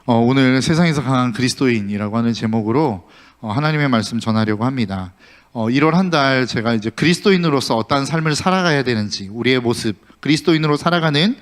오늘 세상에서 강한 그리스도인이라고 하는 제목으로 하나님의 말씀 전하려고 합니다. 1월 한 달 제가 이제 그리스도인으로서 어떠한 삶을 살아가야 되는지, 우리의 모습, 그리스도인으로 살아가는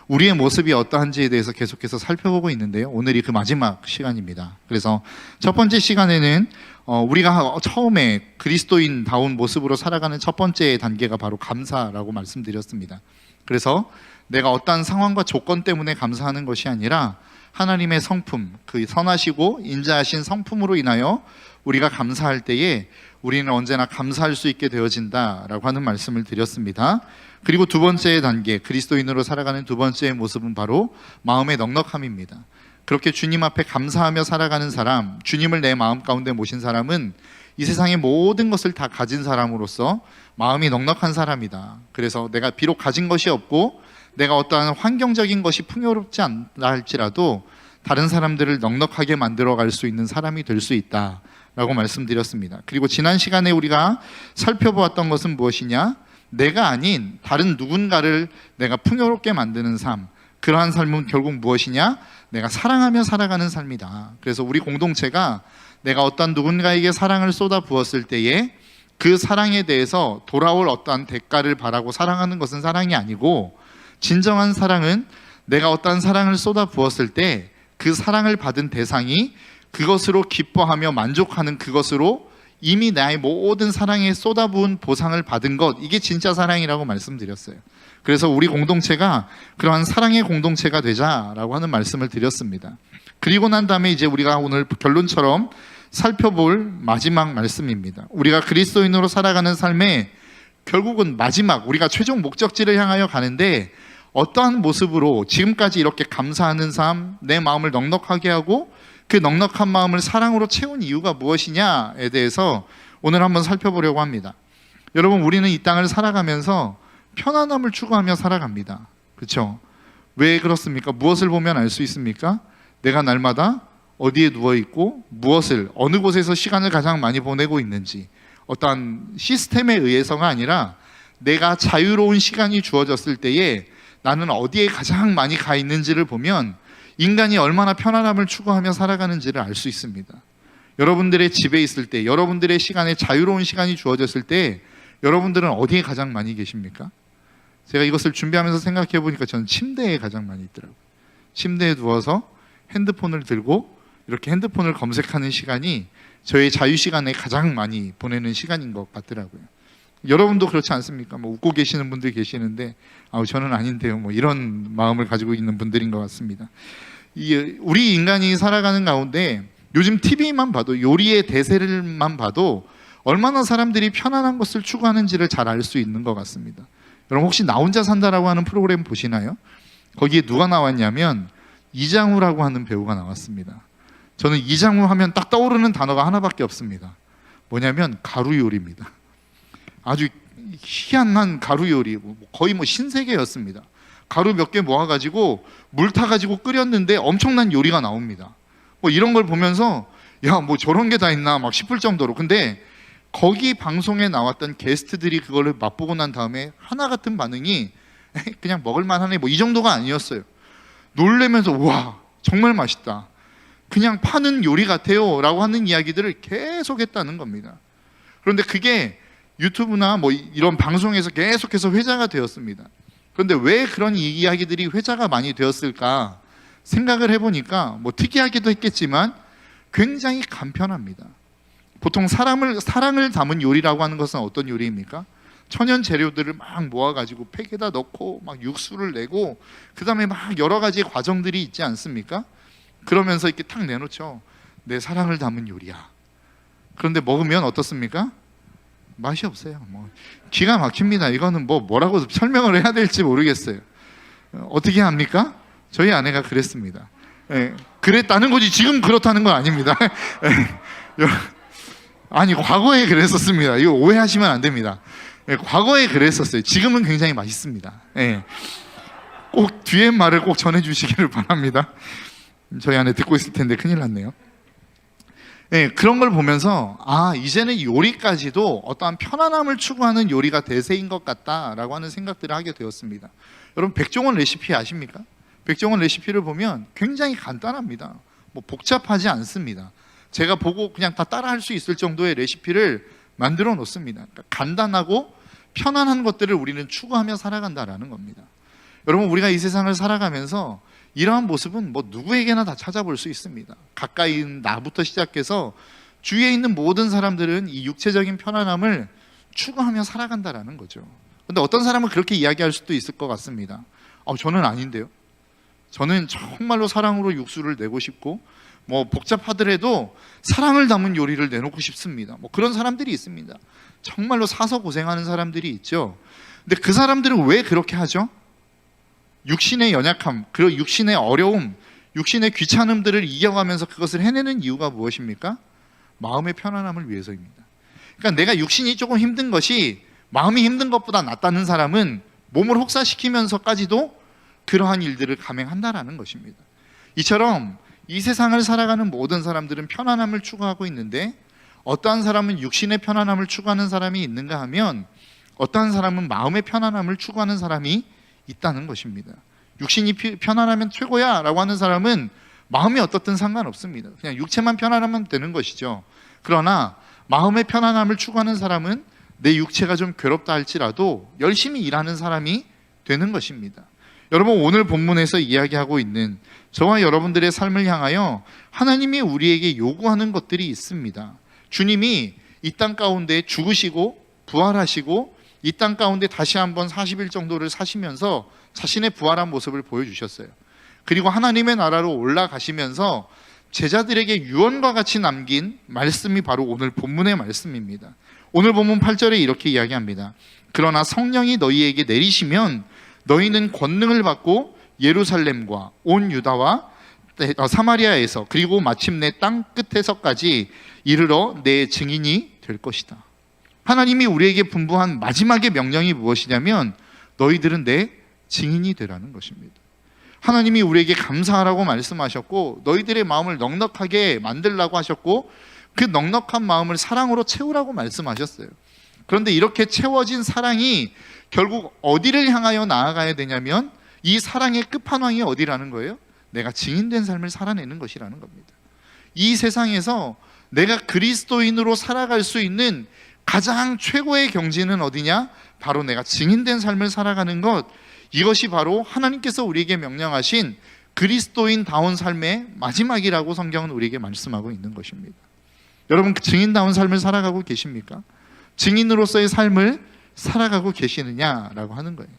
우리의 모습이 어떠한지에 대해서 계속해서 살펴보고 있는데요. 오늘이 그 마지막 시간입니다. 그래서 첫 번째 시간에는 우리가 처음에 그리스도인다운 모습으로 살아가는 첫 번째 단계가 바로 감사라고 말씀드렸습니다. 그래서 내가 어떠한 상황과 조건 때문에 감사하는 것이 아니라 하나님의 성품, 그 선하시고 인자하신 성품으로 인하여 우리가 감사할 때에 우리는 언제나 감사할 수 있게 되어진다라고 하는 말씀을 드렸습니다. 그리고 두 번째 단계, 그리스도인으로 살아가는 두 번째 모습은 바로 마음의 넉넉함입니다. 그렇게 주님 앞에 감사하며 살아가는 사람, 주님을 내 마음 가운데 모신 사람은 이 세상의 모든 것을 다 가진 사람으로서 마음이 넉넉한 사람이다. 그래서 내가 비록 가진 것이 없고 내가 어떠한 환경적인 것이 풍요롭지 않다 할지라도 다른 사람들을 넉넉하게 만들어갈 수 있는 사람이 될 수 있다라고 말씀드렸습니다. 그리고 지난 시간에 우리가 살펴보았던 것은 무엇이냐? 내가 아닌 다른 누군가를 내가 풍요롭게 만드는 삶, 그러한 삶은 결국 무엇이냐? 내가 사랑하며 살아가는 삶이다. 그래서 우리 공동체가 내가 어떤 누군가에게 사랑을 쏟아 부었을 때에 그 사랑에 대해서 돌아올 어떠한 대가를 바라고 사랑하는 것은 사랑이 아니고, 진정한 사랑은 내가 어떠한 사랑을 쏟아 부었을 때 그 사랑을 받은 대상이 그것으로 기뻐하며 만족하는 그것으로 이미 나의 모든 사랑에 쏟아부은 보상을 받은 것, 이게 진짜 사랑이라고 말씀드렸어요. 그래서 우리 공동체가 그러한 사랑의 공동체가 되자라고 하는 말씀을 드렸습니다. 그리고 난 다음에 이제 우리가 오늘 결론처럼 살펴볼 마지막 말씀입니다. 우리가 그리스도인으로 살아가는 삶에 결국은 마지막, 우리가 최종 목적지를 향하여 가는데 어떠한 모습으로 지금까지 이렇게 감사하는 삶, 내 마음을 넉넉하게 하고 그 넉넉한 마음을 사랑으로 채운 이유가 무엇이냐에 대해서 오늘 한번 살펴보려고 합니다. 여러분, 우리는 이 땅을 살아가면서 편안함을 추구하며 살아갑니다. 그렇죠? 왜 그렇습니까? 무엇을 보면 알 수 있습니까? 내가 날마다 어디에 누워있고 무엇을, 어느 곳에서 시간을 가장 많이 보내고 있는지, 어떠한 시스템에 의해서가 아니라 내가 자유로운 시간이 주어졌을 때에 나는 어디에 가장 많이 가 있는지를 보면 인간이 얼마나 편안함을 추구하며 살아가는지를 알 수 있습니다. 여러분들의 집에 있을 때, 여러분들의 시간에 자유로운 시간이 주어졌을 때 여러분들은 어디에 가장 많이 계십니까? 제가 이것을 준비하면서 생각해 보니까 저는 침대에 가장 많이 있더라고요. 침대에 누워서 핸드폰을 들고 이렇게 핸드폰을 검색하는 시간이 저의 자유시간에 가장 많이 보내는 시간인 것 같더라고요. 여러분도 그렇지 않습니까? 웃고 계시는 분들 계시는데 저는 아닌데요, 이런 마음을 가지고 있는 분들인 것 같습니다. 우리 인간이 살아가는 가운데 요즘 TV만 봐도, 요리의 대세를만 봐도 얼마나 사람들이 편안한 것을 추구하는지를 잘 알 수 있는 것 같습니다. 여러분, 혹시 나 혼자 산다라고 하는 프로그램 보시나요? 거기에 누가 나왔냐면 이장우라고 하는 배우가 나왔습니다. 저는 이장우 하면 딱 떠오르는 단어가 하나밖에 없습니다. 뭐냐면 가루 요리입니다. 아주 희한한 가루 요리, 거의 신세계였습니다. 가루 몇 개 모아가지고 물 타가지고 끓였는데 엄청난 요리가 나옵니다. 이런 걸 보면서 저런 게 다 있나 싶을 정도로. 근데 거기 방송에 나왔던 게스트들이 그걸 맛보고 난 다음에 하나 같은 반응이 그냥 먹을만 하네, 이 정도가 아니었어요. 놀래면서 와, 정말 맛있다, 그냥 파는 요리 같아요 라고 하는 이야기들을 계속 했다는 겁니다. 그런데 그게 유튜브나 이런 방송에서 계속해서 회자가 되었습니다. 그런데 왜 그런 이야기들이 회자가 많이 되었을까 생각을 해보니까 특이하기도 했겠지만 굉장히 간편합니다. 보통 사랑을 담은 요리라고 하는 것은 어떤 요리입니까? 천연 재료들을 막 모아가지고 팩에다 넣고 막 육수를 내고 그 다음에 막 여러 가지의 과정들이 있지 않습니까? 그러면서 이렇게 탁 내놓죠. 내 사랑을 담은 요리야. 그런데 먹으면 어떻습니까? 맛이 없어요. 기가 막힙니다. 이거는 뭐라고 설명을 해야 될지 모르겠어요. 어떻게 합니까? 저희 아내가 그랬습니다. 그랬다는 거지 지금 그렇다는 건 아닙니다. 아니, 과거에 그랬었습니다. 이거 오해하시면 안 됩니다. 과거에 그랬었어요. 지금은 굉장히 맛있습니다. 꼭 뒤에 말을 꼭 전해주시기를 바랍니다. 저희 아내 듣고 있을 텐데 큰일 났네요. 그런 걸 보면서 이제는 요리까지도 어떠한 편안함을 추구하는 요리가 대세인 것 같다라고 하는 생각들을 하게 되었습니다. 여러분, 백종원 레시피 아십니까? 백종원 레시피를 보면 굉장히 간단합니다. 뭐 복잡하지 않습니다. 제가 보고 그냥 다 따라할 수 있을 정도의 레시피를 만들어 놓습니다. 그러니까 간단하고 편안한 것들을 우리는 추구하며 살아간다라는 겁니다. 여러분, 우리가 이 세상을 살아가면서 이러한 모습은 뭐 누구에게나 다 찾아볼 수 있습니다. 가까이 있는 나부터 시작해서 주위에 있는 모든 사람들은 이 육체적인 편안함을 추구하며 살아간다라는 거죠. 근데 어떤 사람은 그렇게 이야기할 수도 있을 것 같습니다. 저는 아닌데요. 저는 정말로 사랑으로 육수를 내고 싶고 뭐 복잡하더라도 사랑을 담은 요리를 내놓고 싶습니다. 뭐 그런 사람들이 있습니다. 정말로 사서 고생하는 사람들이 있죠. 근데 그 사람들은 왜 그렇게 하죠? 육신의 연약함, 그리고 육신의 어려움, 육신의 귀찮음들을 이겨가면서 그것을 해내는 이유가 무엇입니까? 마음의 편안함을 위해서입니다. 그러니까 내가 육신이 조금 힘든 것이 마음이 힘든 것보다 낫다는 사람은 몸을 혹사시키면서까지도 그러한 일들을 감행한다라는 것입니다. 이처럼 이 세상을 살아가는 모든 사람들은 편안함을 추구하고 있는데, 어떠한 사람은 육신의 편안함을 추구하는 사람이 있는가 하면 어떠한 사람은 마음의 편안함을 추구하는 사람이 있다는 것입니다. 육신이 편안하면 최고야 라고 하는 사람은 마음이 어떻든 상관없습니다. 그냥 육체만 편안하면 되는 것이죠. 그러나 마음의 편안함을 추구하는 사람은 내 육체가 좀 괴롭다 할지라도 열심히 일하는 사람이 되는 것입니다. 여러분, 오늘 본문에서 이야기하고 있는 저와 여러분들의 삶을 향하여 하나님이 우리에게 요구하는 것들이 있습니다. 주님이 이 땅 가운데 죽으시고 부활하시고 이 땅 가운데 다시 한번 40일 정도를 사시면서 자신의 부활한 모습을 보여주셨어요. 그리고 하나님의 나라로 올라가시면서 제자들에게 유언과 같이 남긴 말씀이 바로 오늘 본문의 말씀입니다. 오늘 본문 8절에 이렇게 이야기합니다. 그러나 성령이 너희에게 내리시면 너희는 권능을 받고 예루살렘과 온 유다와 사마리아에서 그리고 마침내 땅 끝에서까지 이르러 내 증인이 될 것이다. 하나님이 우리에게 분부한 마지막의 명령이 무엇이냐면 너희들은 내 증인이 되라는 것입니다. 하나님이 우리에게 감사하라고 말씀하셨고 너희들의 마음을 넉넉하게 만들라고 하셨고 그 넉넉한 마음을 사랑으로 채우라고 말씀하셨어요. 그런데 이렇게 채워진 사랑이 결국 어디를 향하여 나아가야 되냐면 이 사랑의 끝판왕이 어디라는 거예요? 내가 증인된 삶을 살아내는 것이라는 겁니다. 이 세상에서 내가 그리스도인으로 살아갈 수 있는 가장 최고의 경지는 어디냐? 바로 내가 증인된 삶을 살아가는 것, 이것이 바로 하나님께서 우리에게 명령하신 그리스도인다운 삶의 마지막이라고 성경은 우리에게 말씀하고 있는 것입니다. 여러분, 그 증인다운 삶을 살아가고 계십니까? 증인으로서의 삶을 살아가고 계시느냐라고 하는 거예요.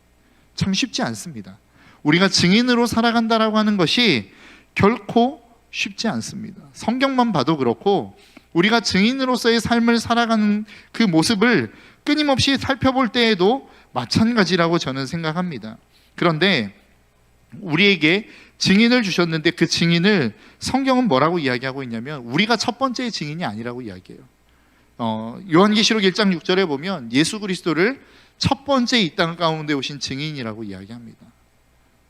참 쉽지 않습니다. 우리가 증인으로 살아간다라고 하는 것이 결코 쉽지 않습니다. 성경만 봐도 그렇고 우리가 증인으로서의 삶을 살아가는 그 모습을 끊임없이 살펴볼 때에도 마찬가지라고 저는 생각합니다. 그런데 우리에게 증인을 주셨는데 그 증인을 성경은 뭐라고 이야기하고 있냐면 우리가 첫 번째 증인이 아니라고 이야기해요. 요한계시록 1장 6절에 보면 예수 그리스도를 첫 번째 이 땅 가운데 오신 증인이라고 이야기합니다.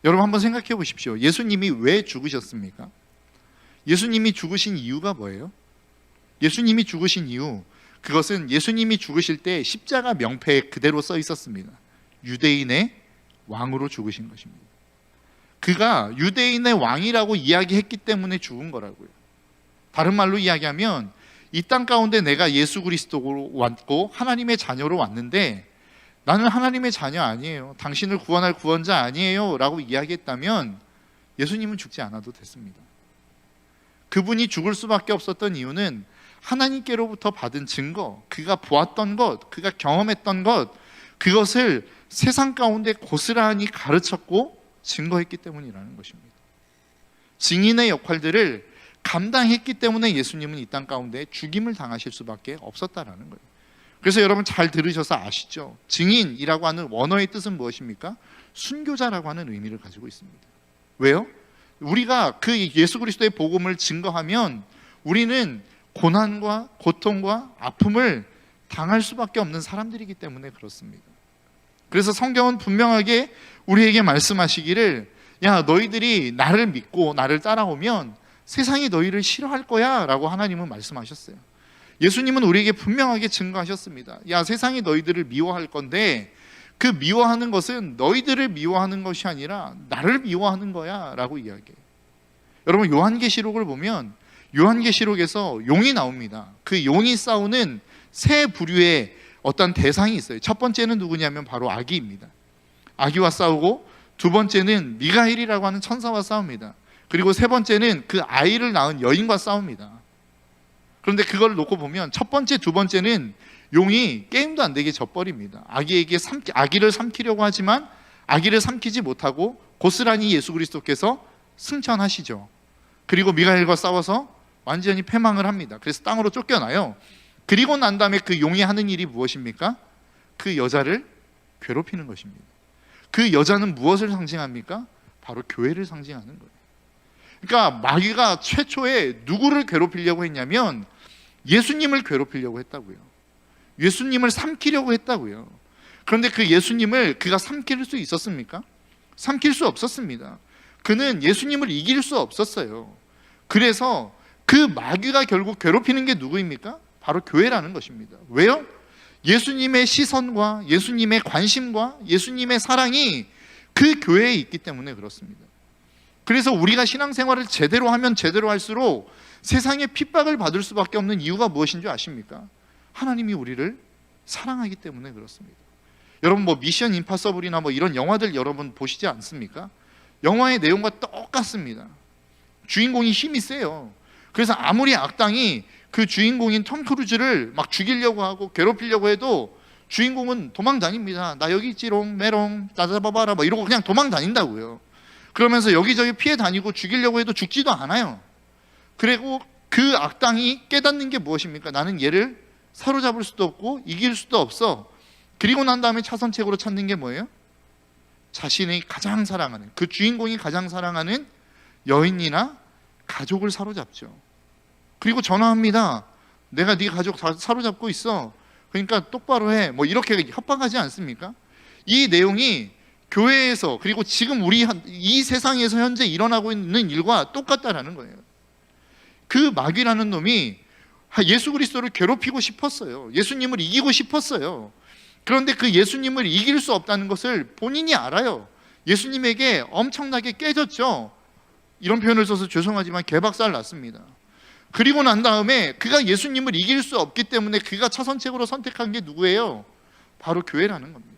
여러분 한번 생각해 보십시오. 예수님이 왜 죽으셨습니까? 예수님이 죽으신 이유가 뭐예요? 예수님이 죽으신 이유, 그것은 예수님이 죽으실 때 십자가 명패에 그대로 써 있었습니다. 유대인의 왕으로 죽으신 것입니다. 그가 유대인의 왕이라고 이야기했기 때문에 죽은 거라고요. 다른 말로 이야기하면 이 땅 가운데 내가 예수 그리스도로 왔고 하나님의 자녀로 왔는데 나는 하나님의 자녀 아니에요, 당신을 구원할 구원자 아니에요 라고 이야기했다면 예수님은 죽지 않아도 됐습니다. 그분이 죽을 수밖에 없었던 이유는 하나님께로부터 받은 증거, 그가 보았던 것, 그가 경험했던 것, 그것을 세상 가운데 고스란히 가르쳤고 증거했기 때문이라는 것입니다. 증인의 역할들을 감당했기 때문에 예수님은 이 땅 가운데 죽임을 당하실 수밖에 없었다라는 거예요. 그래서 여러분 잘 들으셔서 아시죠? 증인이라고 하는 원어의 뜻은 무엇입니까? 순교자라고 하는 의미를 가지고 있습니다. 왜요? 우리가 그 예수 그리스도의 복음을 증거하면 우리는 고난과 고통과 아픔을 당할 수밖에 없는 사람들이기 때문에 그렇습니다. 그래서 성경은 분명하게 우리에게 말씀하시기를 야, 너희들이 나를 믿고 나를 따라오면 세상이 너희를 싫어할 거야 라고 하나님은 말씀하셨어요. 예수님은 우리에게 분명하게 증거하셨습니다. 야, 세상이 너희들을 미워할 건데 그 미워하는 것은 너희들을 미워하는 것이 아니라 나를 미워하는 거야 라고 이야기해요. 여러분 요한계시록을 보면 요한계시록에서 용이 나옵니다. 그 용이 싸우는 세 부류의 어떤 대상이 있어요. 첫 번째는 누구냐면 바로 아기입니다. 아기와 싸우고, 두 번째는 미가엘이라고 하는 천사와 싸웁니다. 그리고 세 번째는 그 아이를 낳은 여인과 싸웁니다. 그런데 그걸 놓고 보면 첫 번째, 두 번째는 용이 게임도 안 되게 져버립니다. 아기를 삼키려고 하지만 아기를 삼키지 못하고 고스란히 예수 그리스도께서 승천하시죠. 그리고 미가엘과 싸워서 완전히 패망을 합니다. 그래서 땅으로 쫓겨나요. 그리고 난 다음에 그 용이 하는 일이 무엇입니까? 그 여자를 괴롭히는 것입니다. 그 여자는 무엇을 상징합니까? 바로 교회를 상징하는 거예요. 그러니까 마귀가 최초에 누구를 괴롭히려고 했냐면 예수님을 괴롭히려고 했다고요. 예수님을 삼키려고 했다고요. 그런데 그 예수님을 그가 삼킬 수 있었습니까? 삼킬 수 없었습니다. 그는 예수님을 이길 수 없었어요. 그래서 그 마귀가 결국 괴롭히는 게 누구입니까? 바로 교회라는 것입니다. 왜요? 예수님의 시선과 예수님의 관심과 예수님의 사랑이 그 교회에 있기 때문에 그렇습니다. 그래서 우리가 신앙생활을 제대로 하면 제대로 할수록 세상의 핍박을 받을 수밖에 없는 이유가 무엇인 줄 아십니까? 하나님이 우리를 사랑하기 때문에 그렇습니다. 여러분 미션 임파서블이나 이런 영화들 여러분 보시지 않습니까? 영화의 내용과 똑같습니다. 주인공이 힘이 세요. 그래서 아무리 악당이 그 주인공인 톰 크루즈를 막 죽이려고 하고 괴롭히려고 해도 주인공은 도망 다닙니다. 나 여기 있지롱 메롱 따자봐봐라 이러고 그냥 도망 다닌다고요. 그러면서 여기저기 피해 다니고 죽이려고 해도 죽지도 않아요. 그리고 그 악당이 깨닫는 게 무엇입니까? 나는 얘를 사로잡을 수도 없고 이길 수도 없어. 그리고 난 다음에 차선책으로 찾는 게 뭐예요? 자신이 가장 사랑하는, 그 주인공이 가장 사랑하는 여인이나 가족을 사로잡죠. 그리고 전화합니다. 내가 네 가족 다 사로잡고 있어. 그러니까 똑바로 해. 이렇게 협박하지 않습니까? 이 내용이 교회에서, 그리고 지금 우리 이 세상에서 현재 일어나고 있는 일과 똑같다라는 거예요. 그 마귀라는 놈이 예수 그리스도를 괴롭히고 싶었어요. 예수님을 이기고 싶었어요. 그런데 그 예수님을 이길 수 없다는 것을 본인이 알아요. 예수님에게 엄청나게 깨졌죠. 이런 표현을 써서 죄송하지만 개박살 났습니다. 그리고 난 다음에 그가 예수님을 이길 수 없기 때문에 그가 차선책으로 선택한 게 누구예요? 바로 교회라는 겁니다.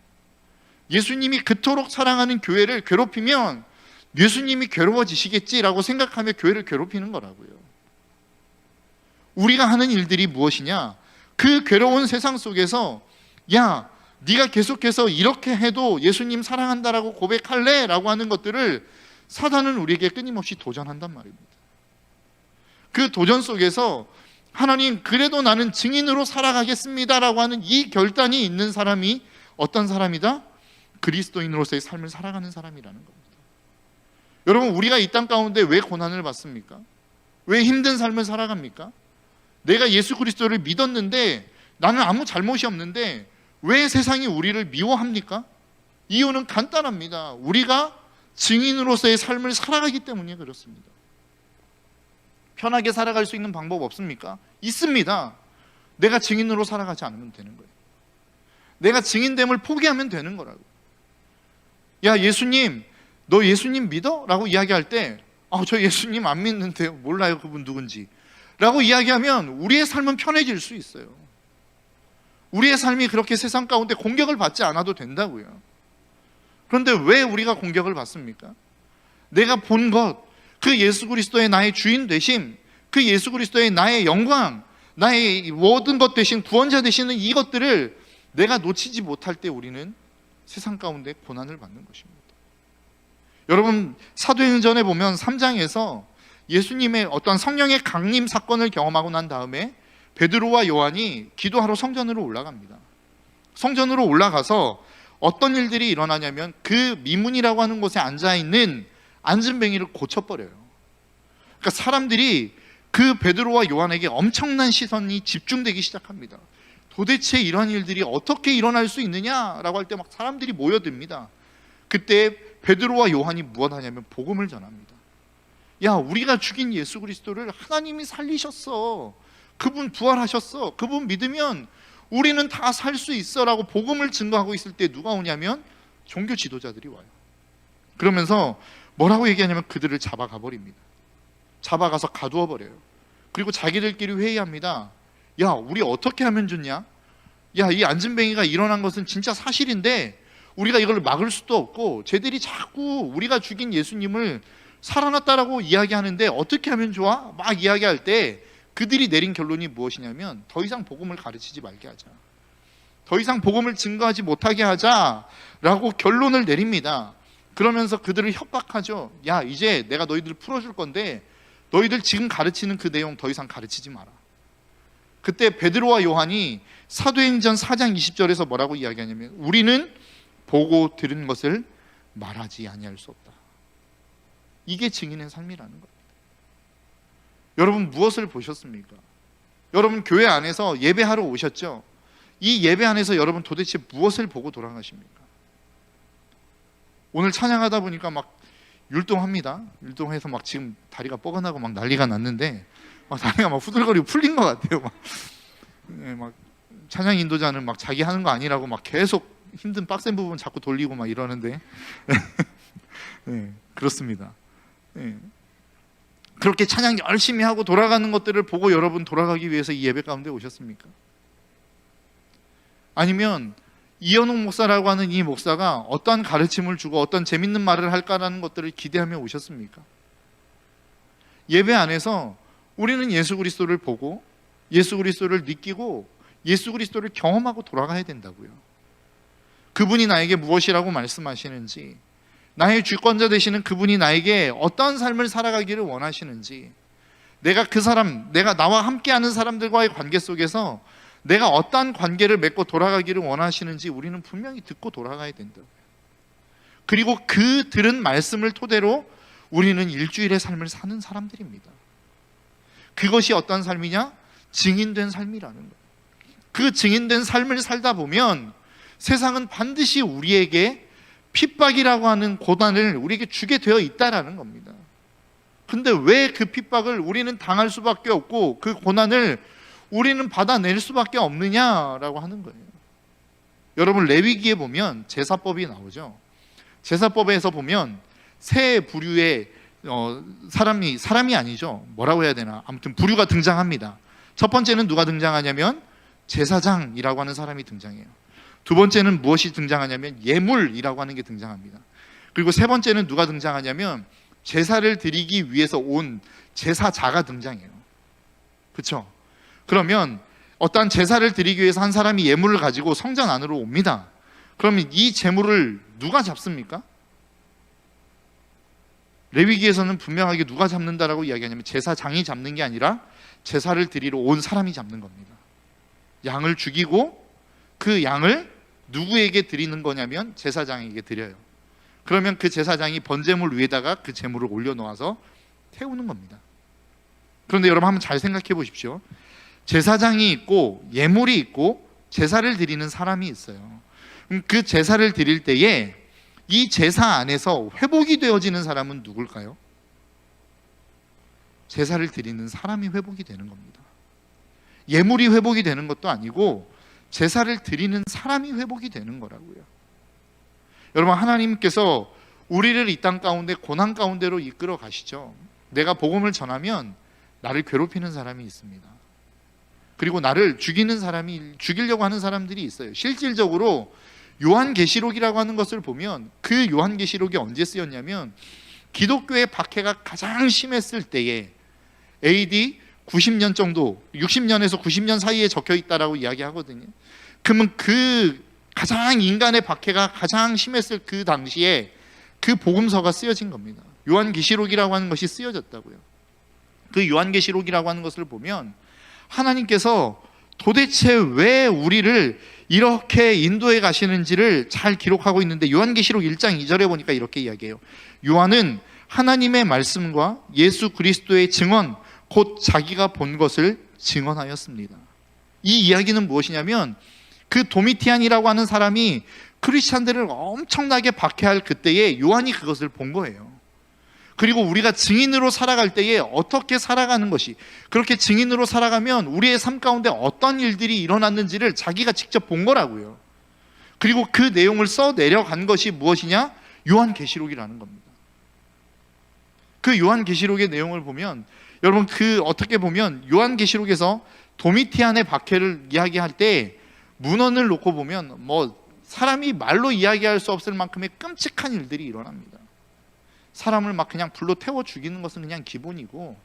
예수님이 그토록 사랑하는 교회를 괴롭히면 예수님이 괴로워지시겠지라고 생각하며 교회를 괴롭히는 거라고요. 우리가 하는 일들이 무엇이냐? 그 괴로운 세상 속에서 야, 네가 계속해서 이렇게 해도 예수님 사랑한다라고 고백할래? 라고 하는 것들을 사단은 우리에게 끊임없이 도전한단 말입니다. 그 도전 속에서 하나님, 그래도 나는 증인으로 살아가겠습니다 라고 하는 이 결단이 있는 사람이 어떤 사람이다? 그리스도인으로서의 삶을 살아가는 사람이라는 겁니다. 여러분, 우리가 이 땅 가운데 왜 고난을 받습니까? 왜 힘든 삶을 살아갑니까? 내가 예수 그리스도를 믿었는데 나는 아무 잘못이 없는데 왜 세상이 우리를 미워합니까? 이유는 간단합니다. 우리가 증인으로서의 삶을 살아가기 때문에 그렇습니다. 편하게 살아갈 수 있는 방법 없습니까? 있습니다. 내가 증인으로 살아가지 않으면 되는 거예요. 내가 증인됨을 포기하면 되는 거라고. 야, 예수님, 너 예수님 믿어? 라고 이야기할 때 저 예수님 안 믿는데요. 몰라요, 그분 누군지 라고 이야기하면 우리의 삶은 편해질 수 있어요. 우리의 삶이 그렇게 세상 가운데 공격을 받지 않아도 된다고요. 그런데 왜 우리가 공격을 받습니까? 내가 본 것, 그 예수 그리스도의 나의 주인 되심, 그 예수 그리스도의 나의 영광, 나의 모든 것 되신 구원자 되시는 이것들을 내가 놓치지 못할 때 우리는 세상 가운데 고난을 받는 것입니다. 여러분, 사도행전에 보면 3장에서 예수님의 어떤 성령의 강림 사건을 경험하고 난 다음에 베드로와 요한이 기도하러 성전으로 올라갑니다. 성전으로 올라가서 어떤 일들이 일어나냐면 그 미문이라고 하는 곳에 앉아있는 안진뱅이를 고쳐버려요. 그러니까 사람들이 그 베드로와 요한에게 엄청난 시선이 집중되기 시작합니다. 도대체 이런 일들이 어떻게 일어날 수 있느냐라고 할 때 막 사람들이 모여듭니다. 그때 베드로와 요한이 무엇 하냐면 복음을 전합니다. 야, 우리가 죽인 예수 그리스도를 하나님이 살리셨어. 그분 부활하셨어. 그분 믿으면 우리는 다 살 수 있어 라고 복음을 증거하고 있을 때 누가 오냐면 종교 지도자들이 와요. 그러면서 뭐라고 얘기하냐면 그들을 잡아가 버립니다. 잡아가서 가두어 버려요. 그리고 자기들끼리 회의합니다. 야, 우리 어떻게 하면 좋냐? 야, 이 안진뱅이가 일어난 것은 진짜 사실인데 우리가 이걸 막을 수도 없고 쟤들이 자꾸 우리가 죽인 예수님을 살아났다라고 이야기하는데 어떻게 하면 좋아? 막 이야기할 때 그들이 내린 결론이 무엇이냐면 더 이상 복음을 가르치지 말게 하자, 더 이상 복음을 증거하지 못하게 하자라고 결론을 내립니다. 그러면서 그들을 협박하죠. 야, 이제 내가 너희들을 풀어줄 건데 너희들 지금 가르치는 그 내용 더 이상 가르치지 마라. 그때 베드로와 요한이 사도행전 4장 20절에서 뭐라고 이야기하냐면 우리는 보고 들은 것을 말하지 아니할 수 없다. 이게 증인의 삶이라는 거예요. 여러분, 무엇을 보셨습니까? 여러분, 교회 안에서 예배하러 오셨죠? 이 예배 안에서 여러분 도대체 무엇을 보고 돌아가십니까? 오늘 찬양하다 보니까 막 율동합니다. 율동해서 막 지금 다리가 뻐근하고 막 난리가 났는데 막 다리가 막 후들거리고 풀린 것 같아요. 막 찬양 인도자는 막 자기 하는 거 아니라고 막 계속 힘든 빡센 부분 자꾸 돌리고 막 이러는데 네, 그렇습니다. 네. 그렇게 찬양 열심히 하고 돌아가는 것들을 보고 여러분 돌아가기 위해서 이 예배 가운데 오셨습니까? 아니면 이현웅 목사라고 하는 이 목사가 어떠한 가르침을 주고 어떤 재밌는 말을 할까라는 것들을 기대하며 오셨습니까? 예배 안에서 우리는 예수 그리스도를 보고 예수 그리스도를 느끼고 예수 그리스도를 경험하고 돌아가야 된다고요. 그분이 나에게 무엇이라고 말씀하시는지, 나의 주권자 되시는 그분이 나에게 어떠한 삶을 살아가기를 원하시는지, 내가 그 사람, 내가 나와 함께하는 사람들과의 관계 속에서 내가 어떠한 관계를 맺고 돌아가기를 원하시는지 우리는 분명히 듣고 돌아가야 된다고요. 그리고 그 들은 말씀을 토대로 우리는 일주일의 삶을 사는 사람들입니다. 그것이 어떤 삶이냐? 증인된 삶이라는 거예요. 그 증인된 삶을 살다 보면 세상은 반드시 우리에게 핍박이라고 하는 고난을 우리에게 주게 되어 있다라는 겁니다. 근데 왜 그 핍박을 우리는 당할 수밖에 없고 그 고난을 우리는 받아낼 수밖에 없느냐라고 하는 거예요. 여러분, 레위기에 보면 제사법이 나오죠. 제사법에서 보면 세 부류의 사람이 아니죠. 뭐라고 해야 되나? 아무튼 부류가 등장합니다. 첫 번째는 누가 등장하냐면 제사장이라고 하는 사람이 등장해요. 두 번째는 무엇이 등장하냐면 예물이라고 하는 게 등장합니다. 그리고 세 번째는 누가 등장하냐면 제사를 드리기 위해서 온 제사자가 등장해요. 그렇죠? 그러면 어떠한 제사를 드리기 위해서 한 사람이 예물을 가지고 성전 안으로 옵니다. 그러면 이 제물을 누가 잡습니까? 레위기에서는 분명하게 누가 잡는다라고 이야기하냐면 제사장이 잡는 게 아니라 제사를 드리러 온 사람이 잡는 겁니다. 양을 죽이고 그 양을 누구에게 드리는 거냐면 제사장에게 드려요. 그러면 그 제사장이 번제물 위에다가 그 제물을 올려놓아서 태우는 겁니다. 그런데 여러분 한번 잘 생각해 보십시오. 제사장이 있고 예물이 있고 제사를 드리는 사람이 있어요. 그 제사를 드릴 때에 이 제사 안에서 회복이 되어지는 사람은 누굴까요? 제사를 드리는 사람이 회복이 되는 겁니다. 예물이 회복이 되는 것도 아니고 제사를 드리는 사람이 회복이 되는 거라고요. 여러분, 하나님께서 우리를 이 땅 가운데 고난 가운데로 이끌어 가시죠. 내가 복음을 전하면 나를 괴롭히는 사람이 있습니다. 그리고 나를 죽이려고 하는 사람들이 있어요. 실질적으로 요한계시록이라고 하는 것을 보면 그 요한계시록이 언제 쓰였냐면 기독교의 박해가 가장 심했을 때에 AD 90년 정도, 60년에서 90년 사이에 적혀 있다라고 이야기하거든요. 그러면 그 가장 인간의 박해가 가장 심했을 그 당시에 그 복음서가 쓰여진 겁니다. 요한계시록이라고 하는 것이 쓰여졌다고요. 그 요한계시록이라고 하는 것을 보면 하나님께서 도대체 왜 우리를 이렇게 인도해 가시는지를 잘 기록하고 있는데 요한계시록 1장 2절에 보니까 이렇게 이야기해요. 요한은 하나님의 말씀과 예수 그리스도의 증언 곧 자기가 본 것을 증언하였습니다. 이 이야기는 무엇이냐면 그 도미티안이라고 하는 사람이 크리스찬들을 엄청나게 박해할 그때에 요한이 그것을 본 거예요. 그리고 우리가 증인으로 살아갈 때에 어떻게 살아가는 것이, 그렇게 증인으로 살아가면 우리의 삶 가운데 어떤 일들이 일어났는지를 자기가 직접 본 거라고요. 그리고 그 내용을 써내려간 것이 무엇이냐? 요한계시록이라는 겁니다. 그 요한계시록의 내용을 보면 여러분 어떻게 보면 요한계시록에서 도미티안의 박해를 이야기할 때 문헌을 놓고 보면 사람이 말로 이야기할 수 없을 만큼의 끔찍한 일들이 일어납니다. 사람을 막 그냥 불로 태워 죽이는 것은 그냥 기본이고,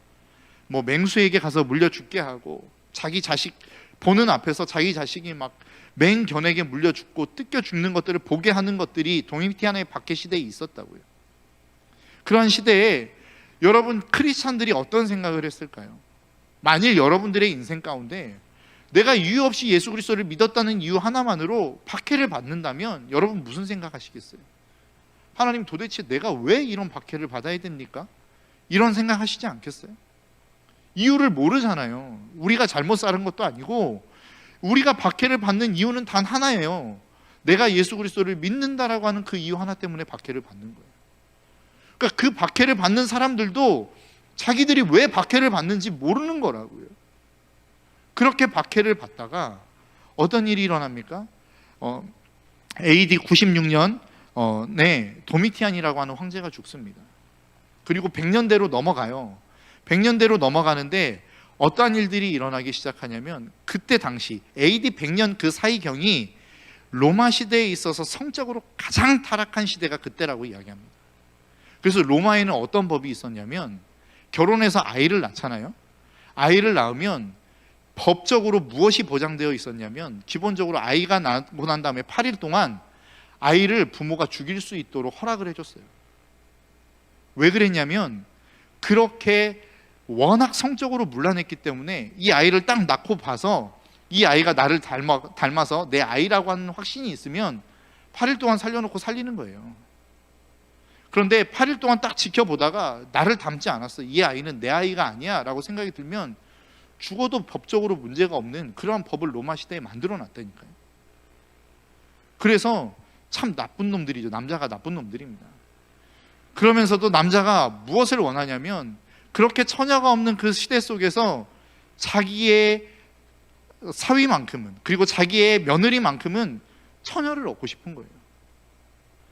맹수에게 가서 물려 죽게 하고, 자기 자식 보는 앞에서 자기 자식이 막 맹견에게 물려 죽고 뜯겨 죽는 것들을 보게 하는 것들이 도미티안의 박해 시대에 있었다고요. 그러한 시대에 여러분 크리스찬들이 어떤 생각을 했을까요? 만일 여러분들의 인생 가운데 내가 이유 없이 예수 그리스도를 믿었다는 이유 하나만으로 박해를 받는다면 여러분 무슨 생각하시겠어요? 하나님, 도대체 내가 왜 이런 박해를 받아야 됩니까? 이런 생각하시지 않겠어요? 이유를 모르잖아요. 우리가 잘못 살은 것도 아니고 우리가 박해를 받는 이유는 단 하나예요. 내가 예수 그리스도를 믿는다라고 하는 그 이유 하나 때문에 박해를 받는 거예요. 그러니까 그 박해를 받는 사람들도 자기들이 왜 박해를 받는지 모르는 거라고요. 그렇게 박해를 받다가 어떤 일이 일어납니까? AD 96년 도미티안이라고 하는 황제가 죽습니다. 그리고 100년대로 넘어가요. 100년대로 넘어가는데 어떠한 일들이 일어나기 시작하냐면, 그때 당시 AD 100년 그 사이경이 로마 시대에 있어서 성적으로 가장 타락한 시대가 그때라고 이야기합니다. 그래서 로마에는 어떤 법이 있었냐면, 결혼해서 아이를 낳잖아요. 아이를 낳으면 법적으로 무엇이 보장되어 있었냐면, 기본적으로 아이가 낳고 난 다음에 8일 동안 아이를 부모가 죽일 수 있도록 허락을 해줬어요. 왜 그랬냐면, 그렇게 워낙 성적으로 문란했기 때문에 이 아이를 딱 낳고 봐서 이 아이가 나를 닮아서 내 아이라고 하는 확신이 있으면 8일 동안 살려놓고 살리는 거예요. 그런데 8일 동안 딱 지켜보다가 나를 닮지 않았어, 이 아이는 내 아이가 아니야 라고 생각이 들면 죽어도 법적으로 문제가 없는 그러한 법을 로마 시대에 만들어 놨다니까요. 그래서 참 나쁜 놈들이죠. 남자가 나쁜 놈들입니다. 그러면서도 남자가 무엇을 원하냐면, 그렇게 처녀가 없는 그 시대 속에서 자기의 사위만큼은, 그리고 자기의 며느리만큼은 처녀를 얻고 싶은 거예요.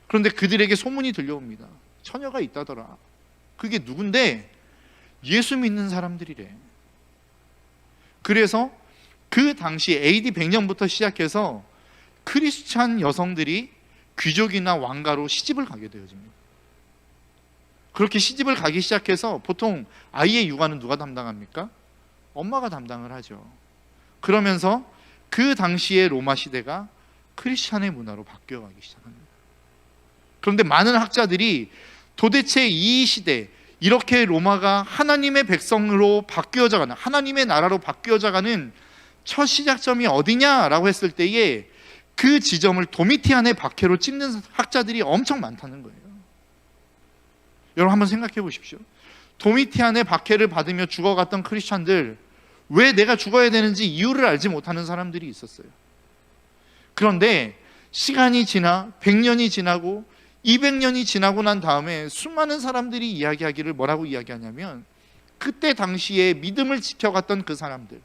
그런데 그들에게 소문이 들려옵니다. 처녀가 있다더라. 그게 누군데? 예수 믿는 사람들이래. 그래서 그 당시 AD 100년부터 시작해서 크리스찬 여성들이 귀족이나 왕가로 시집을 가게 되어집니다. 그렇게 시집을 가기 시작해서 보통 아이의 육아는 누가 담당합니까? 엄마가 담당을 하죠. 그러면서 그 당시의 로마 시대가 크리스찬의 문화로 바뀌어가기 시작합니다. 그런데 많은 학자들이 도대체 이 시대, 이렇게 로마가 하나님의 백성으로 바뀌어져가는, 하나님의 나라로 바뀌어져가는 첫 시작점이 어디냐라고 했을 때에 그 지점을 도미티안의 박해로 찝는 학자들이 엄청 많다는 거예요. 여러분 한번 생각해 보십시오. 도미티안의 박해를 받으며 죽어갔던 크리스찬들, 왜 내가 죽어야 되는지 이유를 알지 못하는 사람들이 있었어요. 그런데 시간이 지나 100년이 지나고 200년이 지나고 난 다음에 수많은 사람들이 이야기하기를 뭐라고 이야기하냐면, 그때 당시에 믿음을 지켜갔던 그 사람들,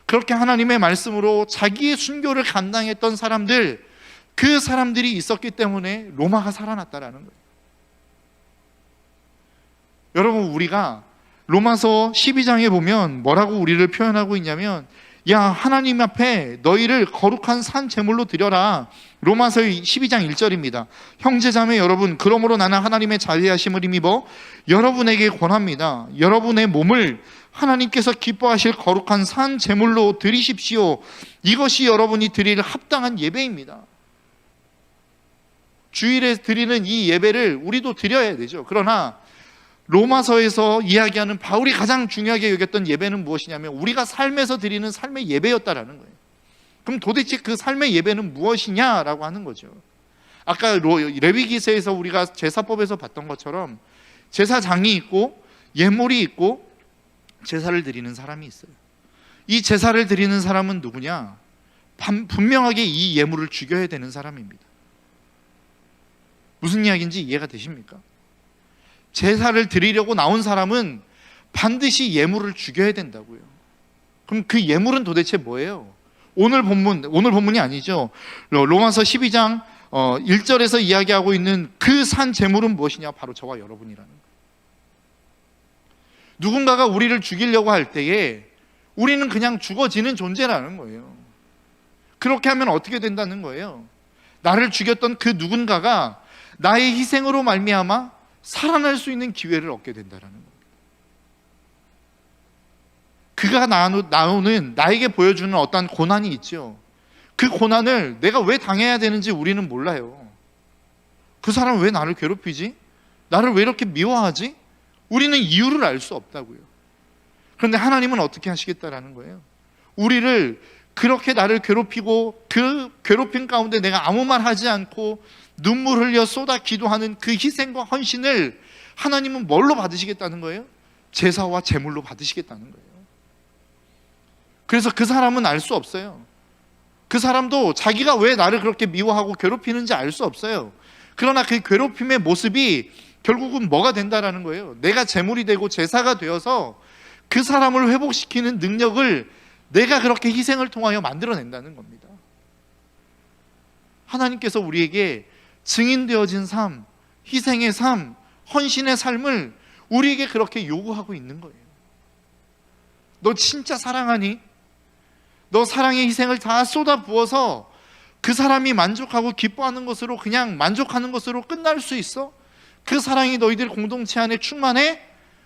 그렇게 하나님의 말씀으로 자기의 순교를 감당했던 사람들, 그 사람들이 있었기 때문에 로마가 살아났다라는 거예요. 여러분, 우리가 로마서 12장에 보면 뭐라고 우리를 표현하고 있냐면, 야, 하나님 앞에 너희를 거룩한 산 제물로 드려라. 로마서 12장 1절입니다. 형제자매 여러분, 그러므로 나는 하나님의 자비하심을 힘입어 여러분에게 권합니다. 여러분의 몸을 하나님께서 기뻐하실 거룩한 산 제물로 드리십시오. 이것이 여러분이 드릴 합당한 예배입니다. 주일에 드리는 이 예배를 우리도 드려야 되죠. 그러나 로마서에서 이야기하는 바울이 가장 중요하게 여겼던 예배는 무엇이냐면, 우리가 삶에서 드리는 삶의 예배였다라는 거예요. 그럼 도대체 그 삶의 예배는 무엇이냐라고 하는 거죠. 아까 레위기서에서 우리가 제사법에서 봤던 것처럼 제사장이 있고 예물이 있고 제사를 드리는 사람이 있어요. 이 제사를 드리는 사람은 누구냐? 분명하게 이 예물을 죽여야 되는 사람입니다. 무슨 이야기인지 이해가 되십니까? 제사를 드리려고 나온 사람은 반드시 예물을 죽여야 된다고요. 그럼 그 예물은 도대체 뭐예요? 오늘 본문이 아니죠. 로마서 12장 1절에서 이야기하고 있는 그 산 제물은 무엇이냐? 바로 저와 여러분이라는 거예요. 누군가가 우리를 죽이려고 할 때에 우리는 그냥 죽어지는 존재라는 거예요. 그렇게 하면 어떻게 된다는 거예요? 나를 죽였던 그 누군가가 나의 희생으로 말미암아 살아날 수 있는 기회를 얻게 된다는 거예요. 그가 나오는 나에게 보여주는 어떤 고난이 있죠. 그 고난을 내가 왜 당해야 되는지 우리는 몰라요. 그 사람은 왜 나를 괴롭히지? 나를 왜 이렇게 미워하지? 우리는 이유를 알 수 없다고요. 그런데 하나님은 어떻게 하시겠다라는 거예요? 우리를 그렇게 나를 괴롭히고 그 괴롭힘 가운데 내가 아무 말 하지 않고 눈물 흘려 쏟아 기도하는 그 희생과 헌신을 하나님은 뭘로 받으시겠다는 거예요? 제사와 제물로 받으시겠다는 거예요. 그래서 그 사람은 알 수 없어요. 그 사람도 자기가 왜 나를 그렇게 미워하고 괴롭히는지 알 수 없어요. 그러나 그 괴롭힘의 모습이 결국은 뭐가 된다라는 거예요? 내가 제물이 되고 제사가 되어서 그 사람을 회복시키는 능력을 내가 그렇게 희생을 통하여 만들어낸다는 겁니다. 하나님께서 우리에게 증인되어진 삶, 희생의 삶, 헌신의 삶을 우리에게 그렇게 요구하고 있는 거예요. 너 진짜 사랑하니? 너 사랑의 희생을 다 쏟아부어서 그 사람이 만족하고 기뻐하는 것으로 그냥 만족하는 것으로 끝날 수 있어? 그 사랑이 너희들 공동체 안에 충만해?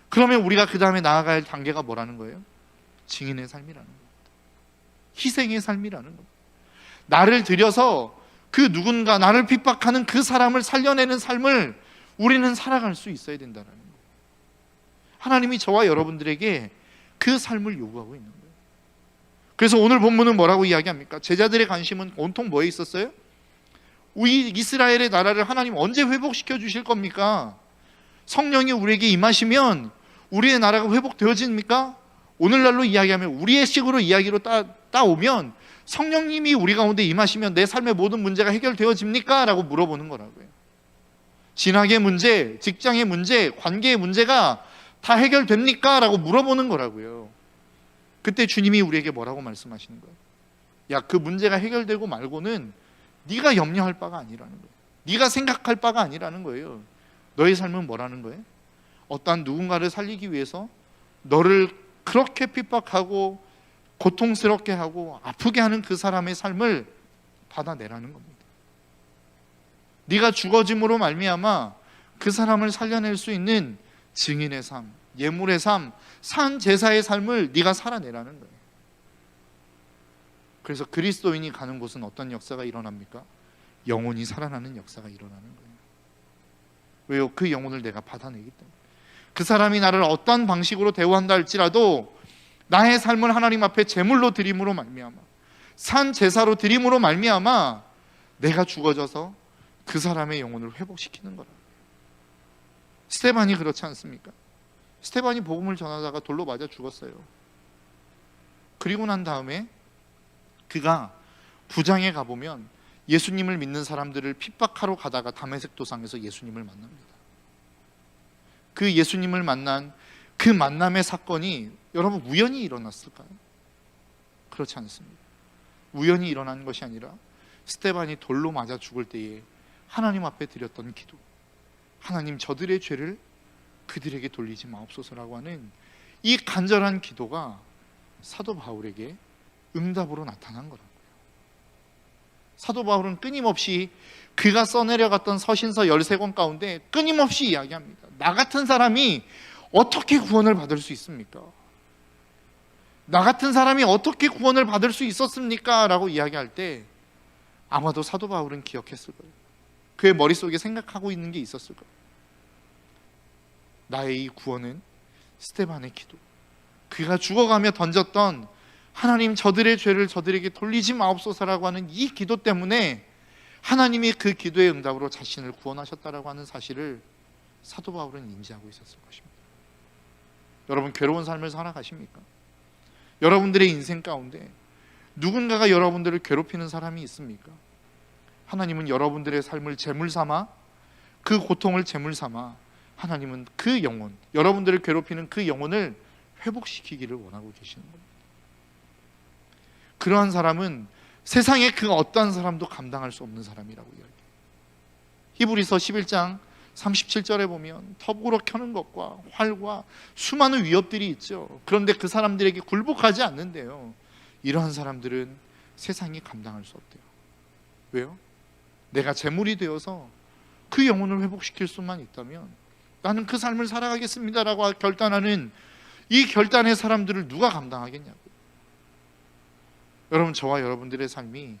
그러면 우리가 그 다음에 나아갈 단계가 뭐라는 거예요? 증인의 삶이라는 겁니다. 희생의 삶이라는 겁니다. 나를 들여서 그 누군가 나를 핍박하는 그 사람을 살려내는 삶을 우리는 살아갈 수 있어야 된다는 거예요. 하나님이 저와 여러분들에게 그 삶을 요구하고 있는 거예요. 그래서 오늘 본문은 뭐라고 이야기합니까? 제자들의 관심은 온통 뭐에 있었어요? 우리 이스라엘의 나라를 하나님 언제 회복시켜 주실 겁니까? 성령이 우리에게 임하시면 우리의 나라가 회복되어집니까? 오늘날로 이야기하면 우리의 식으로 이야기로 따오면 성령님이 우리 가운데 임하시면 내 삶의 모든 문제가 해결되어집니까? 라고 물어보는 거라고요. 진학의 문제, 직장의 문제, 관계의 문제가 다 해결됩니까? 라고 물어보는 거라고요. 그때 주님이 우리에게 뭐라고 말씀하시는 거예요? 야, 그 문제가 해결되고 말고는 네가 염려할 바가 아니라는 거예요. 네가 생각할 바가 아니라는 거예요. 너의 삶은 뭐라는 거예요? 어떠한 누군가를 살리기 위해서 너를 그렇게 핍박하고 고통스럽게 하고 아프게 하는 그 사람의 삶을 받아내라는 겁니다. 네가 죽어짐으로 말미암아 그 사람을 살려낼 수 있는 증인의 삶, 예물의 삶, 산 제사의 삶을 네가 살아내라는 거예요. 그래서 그리스도인이 가는 곳은 어떤 역사가 일어납니까? 영혼이 살아나는 역사가 일어나는 거예요. 왜요? 그 영혼을 내가 받아내기 때문에. 그 사람이 나를 어떤 방식으로 대우한다 할지라도 나의 삶을 하나님 앞에 제물로 드림으로 말미암아, 산 제사로 드림으로 말미암아 내가 죽어져서 그 사람의 영혼을 회복시키는 거라. 스데반이 그렇지 않습니까? 스데반이 복음을 전하다가 돌로 맞아 죽었어요. 그리고 난 다음에 그가 부장에 가보면 예수님을 믿는 사람들을 핍박하러 가다가 다메섹 도상에서 예수님을 만납니다. 그 예수님을 만난 그 만남의 사건이 여러분 우연히 일어났을까요? 그렇지 않습니다. 우연히 일어난 것이 아니라 스데반이 돌로 맞아 죽을 때에 하나님 앞에 드렸던 기도, 하나님 저들의 죄를 그들에게 돌리지 마옵소서라고 하는 이 간절한 기도가 사도 바울에게 응답으로 나타난 거라고요. 사도 바울은 끊임없이 그가 써내려갔던 서신서 13권 가운데 끊임없이 이야기합니다. 나 같은 사람이 어떻게 구원을 받을 수 있습니까? 나 같은 사람이 어떻게 구원을 받을 수 있었습니까? 라고 이야기할 때 아마도 사도 바울은 기억했을 거예요. 그의 머릿속에 생각하고 있는 게 있었을 거예요. 나의 이 구원은 스데반의 기도, 그가 죽어가며 던졌던 하나님 저들의 죄를 저들에게 돌리지 마옵소서라고 하는 이 기도 때문에 하나님이 그 기도의 응답으로 자신을 구원하셨다라고 하는 사실을 사도 바울은 인지하고 있었을 것입니다. 여러분, 괴로운 삶을 살아가십니까? 여러분들의 인생 가운데 누군가가 여러분들을 괴롭히는 사람이 있습니까? 하나님은 여러분들의 삶을 제물 삼아, 그 고통을 제물 삼아 하나님은 그 영혼, 여러분들을 괴롭히는 그 영혼을 회복시키기를 원하고 계시는 겁니다. 그러한 사람은 세상에 그 어떠한 사람도 감당할 수 없는 사람이라고 이야기해요. 히브리서 11장 37절에 보면 톱으로 켜는 것과 활과 수많은 위협들이 있죠. 그런데 그 사람들에게 굴복하지 않는데요. 이러한 사람들은 세상이 감당할 수 없대요. 왜요? 내가 재물이 되어서 그 영혼을 회복시킬 수만 있다면 나는 그 삶을 살아가겠습니다라고 결단하는 이 결단의 사람들을 누가 감당하겠냐고요. 여러분, 저와 여러분들의 삶이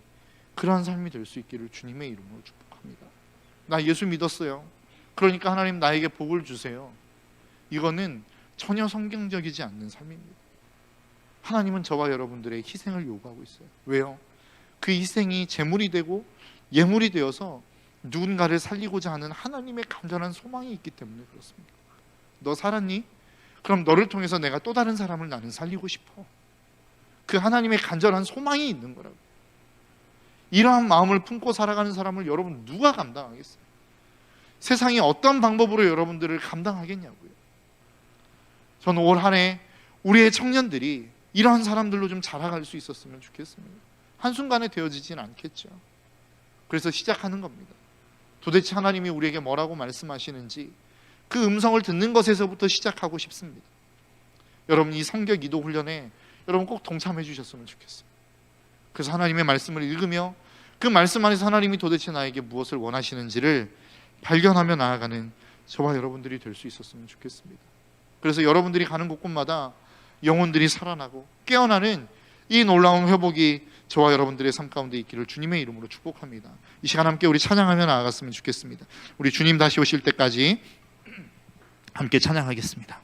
그러한 삶이 될 수 있기를 주님의 이름으로 축복합니다. 나 예수 믿었어요. 그러니까 하나님 나에게 복을 주세요. 이거는 전혀 성경적이지 않는 삶입니다. 하나님은 저와 여러분들의 희생을 요구하고 있어요. 왜요? 그 희생이 재물이 되고 예물이 되어서 누군가를 살리고자 하는 하나님의 간절한 소망이 있기 때문에 그렇습니다. 너 살았니? 그럼 너를 통해서 내가 또 다른 사람을 나는 살리고 싶어. 그 하나님의 간절한 소망이 있는 거라고. 이러한 마음을 품고 살아가는 사람을 여러분 누가 감당하겠어요? 세상이 어떤 방법으로 여러분들을 감당하겠냐고요. 저는 올 한 해 우리의 청년들이 이러한 사람들로 좀 자라갈 수 있었으면 좋겠습니다. 한순간에 되어지진 않겠죠. 그래서 시작하는 겁니다. 도대체 하나님이 우리에게 뭐라고 말씀하시는지 그 음성을 듣는 것에서부터 시작하고 싶습니다. 여러분, 이 성경 이도 훈련에 여러분 꼭 동참해 주셨으면 좋겠어요. 그래서 하나님의 말씀을 읽으며 그 말씀 안에서 하나님이 도대체 나에게 무엇을 원하시는지를 발견하며 나아가는 저와 여러분들이 될 수 있었으면 좋겠습니다. 그래서 여러분들이 가는 곳곳마다 영혼들이 살아나고 깨어나는 이 놀라운 회복이 저와 여러분들의 삶 가운데 있기를 주님의 이름으로 축복합니다. 이 시간 함께 우리 찬양하며 나아갔으면 좋겠습니다. 우리 주님 다시 오실 때까지 함께 찬양하겠습니다.